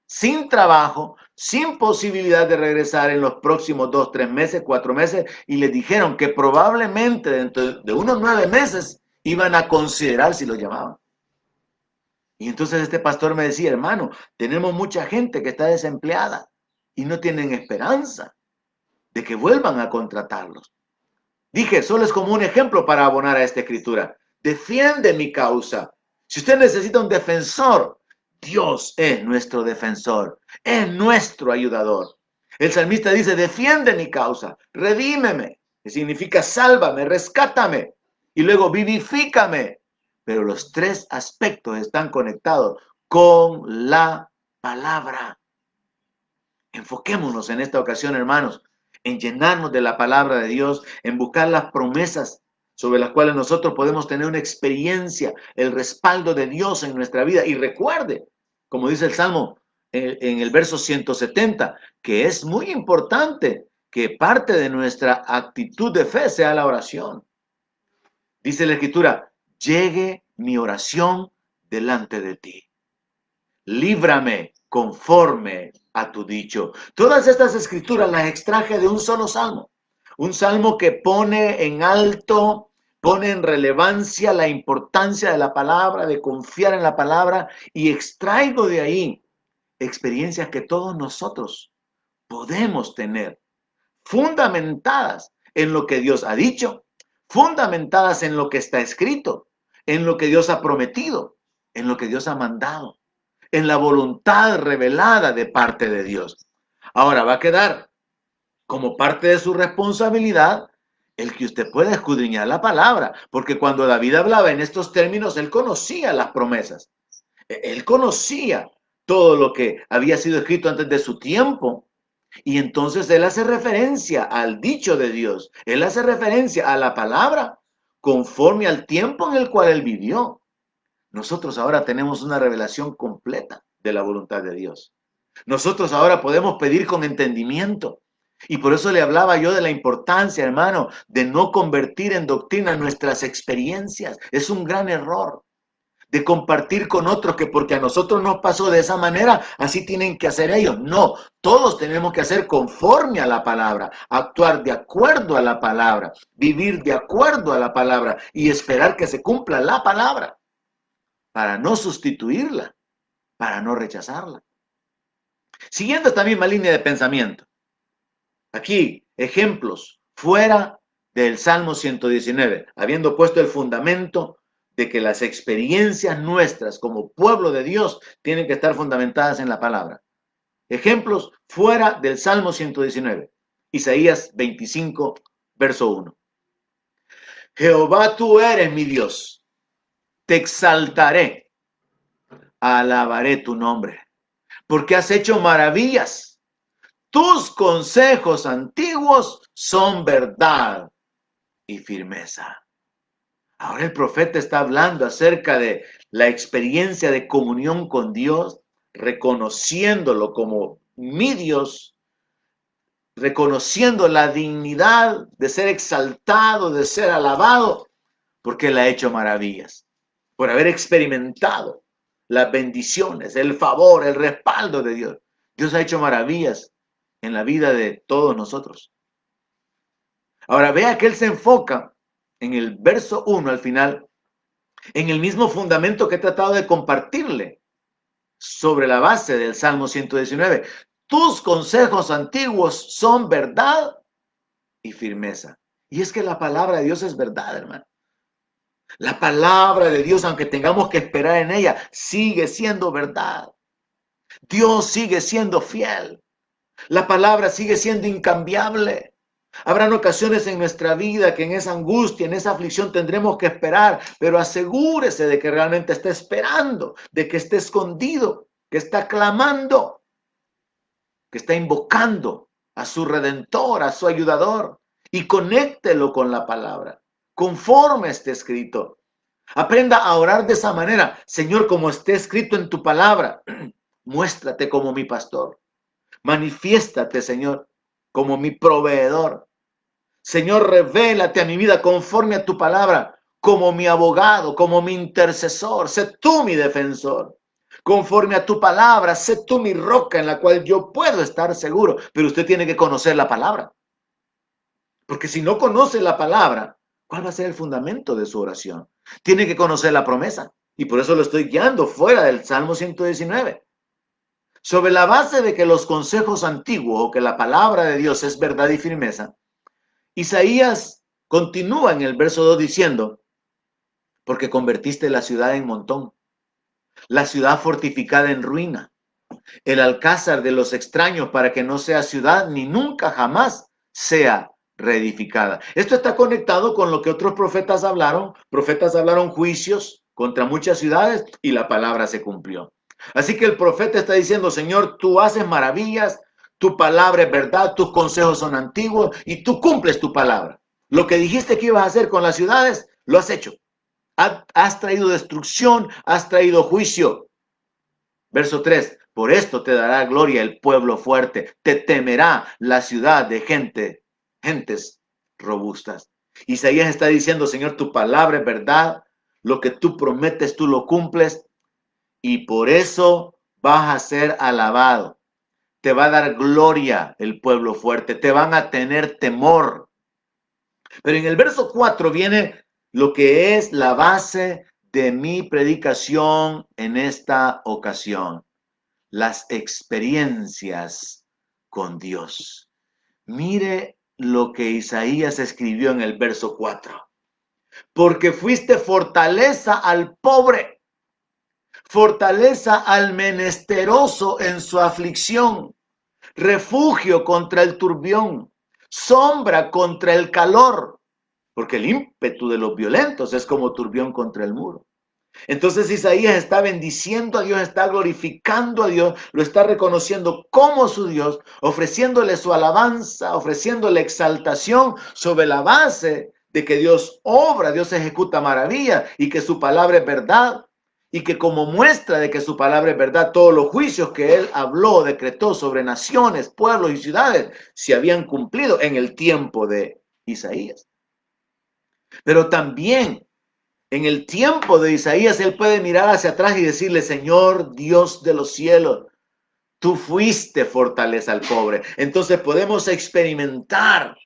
[SPEAKER 1] sin trabajo, sin posibilidad de regresar en los próximos 2, 3 meses, 4 meses, y les dijeron que probablemente dentro de unos 9 meses iban a considerar si lo llamaban. Y entonces este pastor me decía, hermano, tenemos mucha gente que está desempleada y no tienen esperanza de que vuelvan a contratarlos. Dije, solo es como un ejemplo para abonar a esta escritura. Defiende mi causa. Si usted necesita un defensor, Dios es nuestro defensor, es nuestro ayudador. El salmista dice, defiende mi causa, redímeme, que significa sálvame, rescátame, y luego vivifícame. Pero los tres aspectos están conectados con la palabra. Enfoquémonos en esta ocasión, hermanos, en llenarnos de la palabra de Dios, en buscar las promesas sobre las cuales nosotros podemos tener una experiencia, el respaldo de Dios en nuestra vida. Y recuerde, como dice el Salmo en el verso 170, que es muy importante que parte de nuestra actitud de fe sea la oración. Dice la Escritura, llegue mi oración delante de ti. Líbrame conforme a tu dicho. Todas estas escrituras las extraje de un solo salmo. Un salmo que pone en alto, pone en relevancia la importancia de la palabra, de confiar en la palabra, y extraigo de ahí experiencias que todos nosotros podemos tener, fundamentadas en lo que Dios ha dicho, fundamentadas en lo que está escrito, en lo que Dios ha prometido, en lo que Dios ha mandado, en la voluntad revelada de parte de Dios. Ahora va a quedar como parte de su responsabilidad el que usted pueda escudriñar la palabra, porque cuando David hablaba en estos términos, él conocía las promesas, él conocía todo lo que había sido escrito antes de su tiempo, y entonces él hace referencia al dicho de Dios, él hace referencia a la palabra conforme al tiempo en el cual él vivió. Nosotros ahora tenemos una revelación completa de la voluntad de Dios. Nosotros ahora podemos pedir con entendimiento. Y por eso le hablaba yo de la importancia, hermano, de no convertir en doctrina nuestras experiencias. Es un gran error. De compartir con otros que porque a nosotros nos pasó de esa manera, así tienen que hacer ellos. No, todos tenemos que hacer conforme a la palabra, actuar de acuerdo a la palabra, vivir de acuerdo a la palabra y esperar que se cumpla la palabra, para no sustituirla, para no rechazarla. Siguiendo esta misma línea de pensamiento, aquí ejemplos fuera del Salmo 119, habiendo puesto el fundamento de que las experiencias nuestras como pueblo de Dios tienen que estar fundamentadas en la palabra. Ejemplos fuera del Salmo 119. Isaías 25, verso 1. Jehová, tú eres mi Dios. Te exaltaré. Alabaré tu nombre. Porque has hecho maravillas. Tus consejos antiguos son verdad y firmeza. Ahora el profeta está hablando acerca de la experiencia de comunión con Dios, reconociéndolo como mi Dios, reconociendo la dignidad de ser exaltado, de ser alabado, porque Él ha hecho maravillas, por haber experimentado las bendiciones, el favor, el respaldo de Dios. Dios ha hecho maravillas en la vida de todos nosotros. Ahora vea que Él se enfoca en el verso 1 al final, en el mismo fundamento que he tratado de compartirle sobre la base del Salmo 119. Tus consejos antiguos son verdad y firmeza. Y es que la palabra de Dios es verdad, hermano. La palabra de Dios, aunque tengamos que esperar en ella, sigue siendo verdad. Dios sigue siendo fiel. La palabra sigue siendo incambiable. Habrán ocasiones en nuestra vida que en esa angustia, en esa aflicción tendremos que esperar, pero asegúrese de que realmente está esperando, de que esté escondido, que está clamando, que está invocando a su Redentor, a su ayudador, y conéctelo con la palabra, conforme esté escrito. Aprenda a orar de esa manera. Señor, como esté escrito en tu palabra, muéstrate como mi pastor. Manifiéstate, Señor, como mi proveedor. Señor, revélate a mi vida conforme a tu palabra, como mi abogado, como mi intercesor. Sé tú mi defensor. Conforme a tu palabra, sé tú mi roca en la cual yo puedo estar seguro. Pero usted tiene que conocer la palabra. Porque si no conoce la palabra, ¿cuál va a ser el fundamento de su oración? Tiene que conocer la promesa. Y por eso lo estoy guiando fuera del Salmo 119. Sobre la base de que los consejos antiguos o que la palabra de Dios es verdad y firmeza, Isaías continúa en el verso 2 diciendo, porque convertiste la ciudad en montón, la ciudad fortificada en ruina, el alcázar de los extraños para que no sea ciudad ni nunca jamás sea reedificada. Esto está conectado con lo que otros profetas hablaron juicios contra muchas ciudades y la palabra se cumplió. Así que el profeta está diciendo, Señor, tú haces maravillas, tu palabra es verdad, tus consejos son antiguos y tú cumples tu palabra. Lo que dijiste que ibas a hacer con las ciudades, lo has hecho. Has traído destrucción, has traído juicio. Verso 3, por esto te dará gloria el pueblo fuerte, te temerá la ciudad de gentes robustas. Isaías está diciendo, Señor, tu palabra es verdad, lo que tú prometes, tú lo cumples, y por eso vas a ser alabado. Te va a dar gloria el pueblo fuerte, te van a tener temor. Pero en el verso 4 viene lo que es la base de mi predicación en esta ocasión. Las experiencias con Dios. Mire lo que Isaías escribió en el verso 4. Porque fuiste fortaleza al pobre, fortaleza al menesteroso en su aflicción, refugio contra el turbión, sombra contra el calor, porque el ímpetu de los violentos es como turbión contra el muro. Entonces Isaías está bendiciendo a Dios, está glorificando a Dios, lo está reconociendo como su Dios, ofreciéndole su alabanza, ofreciéndole exaltación sobre la base de que Dios obra, Dios ejecuta maravillas y que su palabra es verdad. Y que como muestra de que su palabra es verdad, todos los juicios que él habló, decretó sobre naciones, pueblos y ciudades se habían cumplido en el tiempo de Isaías. Pero también en el tiempo de Isaías, él puede mirar hacia atrás y decirle, Señor Dios de los cielos, tú fuiste fortaleza al pobre. Entonces podemos experimentar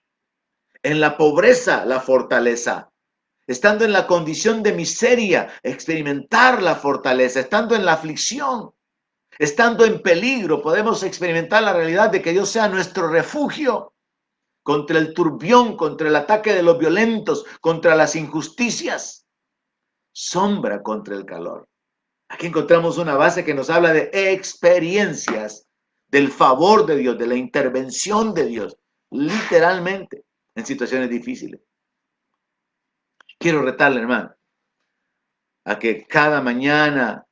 [SPEAKER 1] en la pobreza la fortaleza. Estando en la condición de miseria, experimentar la fortaleza. Estando en la aflicción, Estando en peligro, podemos experimentar la realidad de que Dios sea nuestro refugio contra el turbión, contra el ataque de los violentos, contra las injusticias, sombra contra el calor. Aquí encontramos una base que nos habla de experiencias, del favor de Dios, de la intervención de Dios, literalmente, en situaciones difíciles. Quiero retarle, hermano, a que cada mañana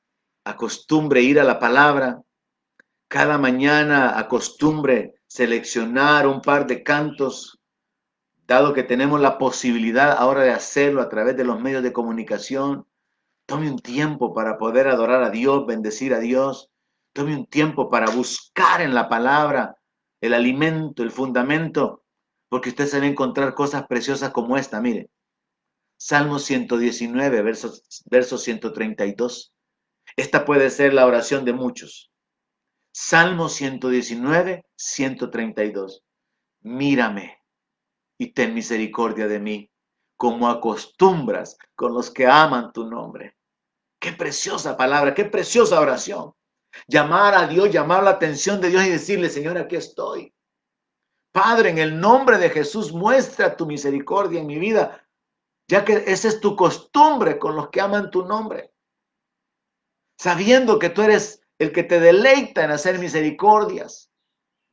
[SPEAKER 1] acostumbre ir a la palabra, cada mañana acostumbre seleccionar un par de cantos, dado que tenemos la posibilidad ahora de hacerlo a través de los medios de comunicación. Tome un tiempo para poder adorar a Dios, bendecir a Dios. Tome un tiempo para buscar en la palabra el alimento, el fundamento, porque usted se va a encontrar cosas preciosas como esta. Mire, Salmo 119, verso 132. Esta puede ser la oración de muchos. Salmo 119, 132. Mírame y ten misericordia de mí, como acostumbras con los que aman tu nombre. Qué preciosa palabra, qué preciosa oración. Llamar a Dios, llamar la atención de Dios y decirle, Señor, aquí estoy. Padre, en el nombre de Jesús, muestra tu misericordia en mi vida, ya que esa es tu costumbre con los que aman tu nombre. Sabiendo que tú eres el que te deleita en hacer misericordias.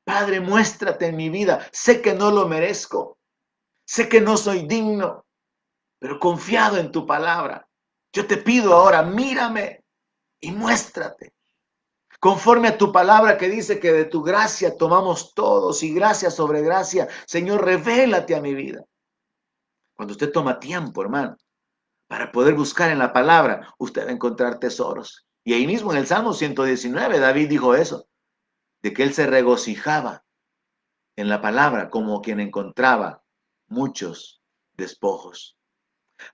[SPEAKER 1] Padre, muéstrate en mi vida. Sé que no lo merezco. Sé que no soy digno, pero confiado en tu palabra. Yo te pido ahora, mírame y muéstrate. Conforme a tu palabra que dice que de tu gracia tomamos todos y gracia sobre gracia, Señor, revélate a mi vida. Cuando usted toma tiempo, hermano, para poder buscar en la palabra, usted va a encontrar tesoros. Y ahí mismo en el Salmo 119, David dijo eso, de que él se regocijaba en la palabra como quien encontraba muchos despojos.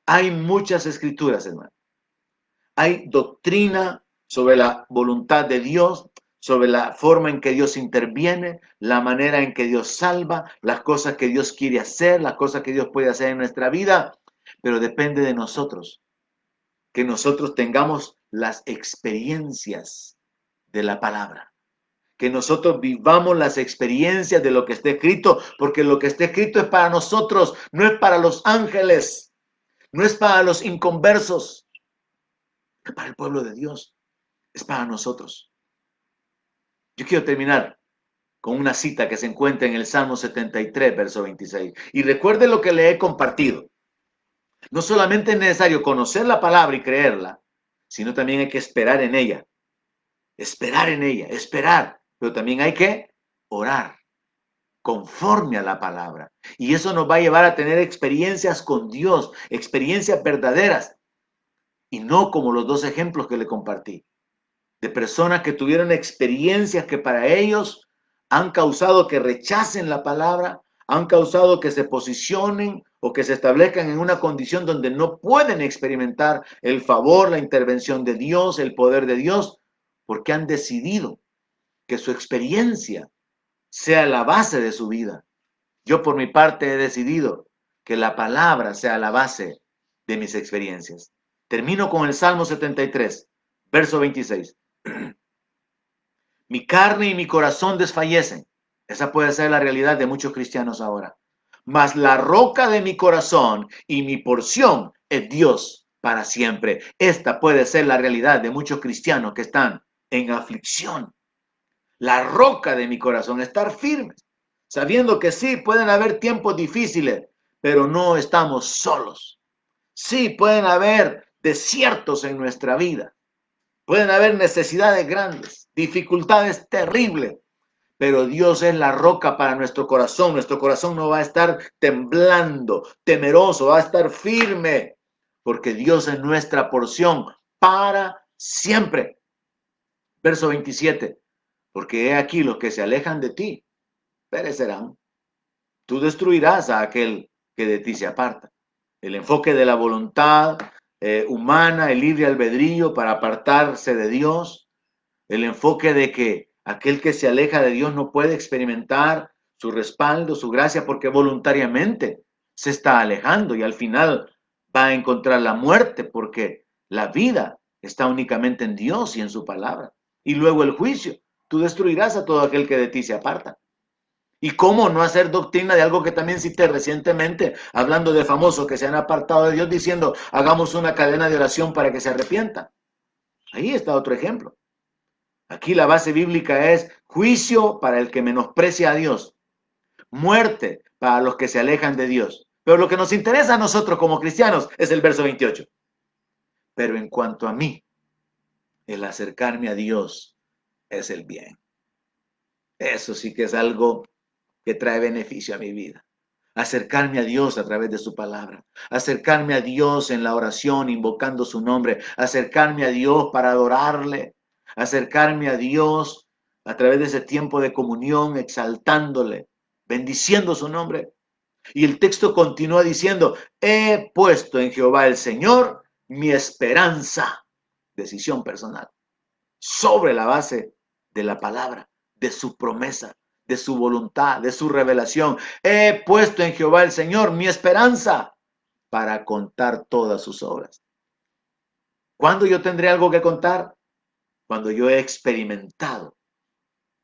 [SPEAKER 1] Hay muchas escrituras, hermano. Hay doctrina sobre la voluntad de Dios, sobre la forma en que Dios interviene, la manera en que Dios salva, las cosas que Dios quiere hacer, las cosas que Dios puede hacer en nuestra vida, pero depende de nosotros, que nosotros tengamos las experiencias de la palabra, que nosotros vivamos las experiencias de lo que está escrito, porque lo que está escrito es para nosotros, no es para los ángeles, no es para los inconversos, es para el pueblo de Dios. Es para nosotros. Yo quiero terminar con una cita que se encuentra en el Salmo 73, verso 26. Y recuerde lo que le he compartido. No solamente es necesario conocer la palabra y creerla, sino también hay que esperar en ella. Esperar en ella, esperar. Pero también hay que orar conforme a la palabra. Y eso nos va a llevar a tener experiencias con Dios, experiencias verdaderas. Y no como los dos ejemplos que le compartí, de personas que tuvieron experiencias que para ellos han causado que rechacen la palabra, han causado que se posicionen o que se establezcan en una condición donde no pueden experimentar el favor, la intervención de Dios, el poder de Dios, porque han decidido que su experiencia sea la base de su vida. Yo por mi parte he decidido que la palabra sea la base de mis experiencias. Termino con el Salmo 73, verso 26. Mi carne y mi corazón desfallecen. Esa puede ser la realidad de muchos cristianos ahora. Mas la roca de mi corazón y mi porción es Dios para siempre. Esta puede ser la realidad de muchos cristianos que están en aflicción. La roca de mi corazón, estar firmes, sabiendo que sí, pueden haber tiempos difíciles, pero no estamos solos. Sí, pueden haber desiertos en nuestra vida. Pueden haber necesidades grandes, dificultades terribles, pero Dios es la roca para nuestro corazón. Nuestro corazón no va a estar temblando, temeroso, va a estar firme, porque Dios es nuestra porción para siempre. Verso 27, porque he aquí los que se alejan de ti, perecerán. Tú destruirás a aquel que de ti se aparta. El enfoque de la voluntad humana, el libre albedrío para apartarse de Dios, el enfoque de que aquel que se aleja de Dios no puede experimentar su respaldo, su gracia, porque voluntariamente se está alejando y al final va a encontrar la muerte porque la vida está únicamente en Dios y en su palabra. y luego el juicio. Tú destruirás a todo aquel que de ti se aparta. ¿Y cómo no hacer doctrina de algo que también cité recientemente, hablando de famosos que se han apartado de Dios, diciendo, hagamos una cadena de oración para que se arrepientan? Ahí está otro ejemplo. Aquí la base bíblica es juicio para el que menosprecia a Dios, muerte para los que se alejan de Dios. Pero lo que nos interesa a nosotros como cristianos es el verso 28. Pero en cuanto a mí, el acercarme a Dios es el bien. Eso sí que es algo que trae beneficio a mi vida. Acercarme a Dios a través de su palabra. Acercarme a Dios en la oración, invocando su nombre. Acercarme a Dios para adorarle. Acercarme a Dios a través de ese tiempo de comunión, exaltándole, bendiciendo su nombre. Y el texto continúa diciendo, he puesto en Jehová el Señor mi esperanza. Decisión personal. Sobre la base de la palabra, de su promesa, de su voluntad, de su revelación. He puesto en Jehová el Señor mi esperanza para contar todas sus obras. ¿Cuándo yo tendré algo que contar? Cuando yo he experimentado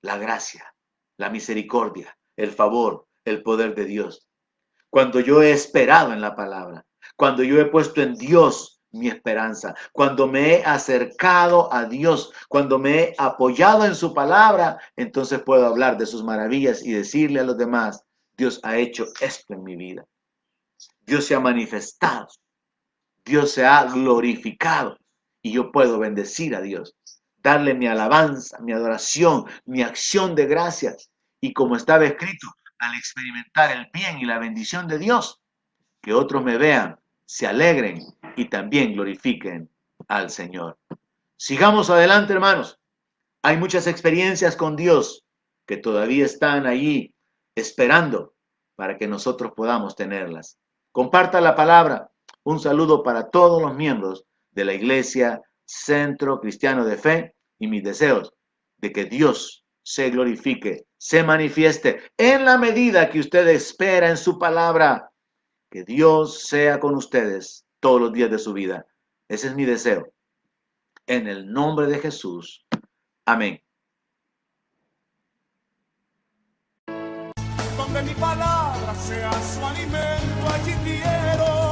[SPEAKER 1] la gracia, la misericordia, el favor, el poder de Dios. Cuando yo he esperado en la palabra, cuando yo he puesto en Dios mi esperanza, cuando me he acercado a Dios, cuando me he apoyado en su palabra, entonces puedo hablar de sus maravillas y decirle a los demás, Dios ha hecho esto en mi vida. Dios se ha manifestado, Dios se ha glorificado y yo puedo bendecir a Dios, darle mi alabanza, mi adoración, mi acción de gracias. Y como estaba escrito, al experimentar el bien y la bendición de Dios, que otros me vean, se alegren y también glorifiquen al Señor. Sigamos adelante, hermanos. Hay muchas experiencias con Dios que todavía están allí esperando para que nosotros podamos tenerlas. Comparta la palabra. Un saludo para todos los miembros de la Iglesia Centro Cristiano de Fe y mis deseos de que Dios se glorifique, se manifieste en la medida que usted espera en su palabra. Que Dios sea con ustedes todos los días de su vida. Ese es mi deseo. En el nombre de Jesús. Amén.
[SPEAKER 2] Donde mi palabra sea su alimento, allí quiero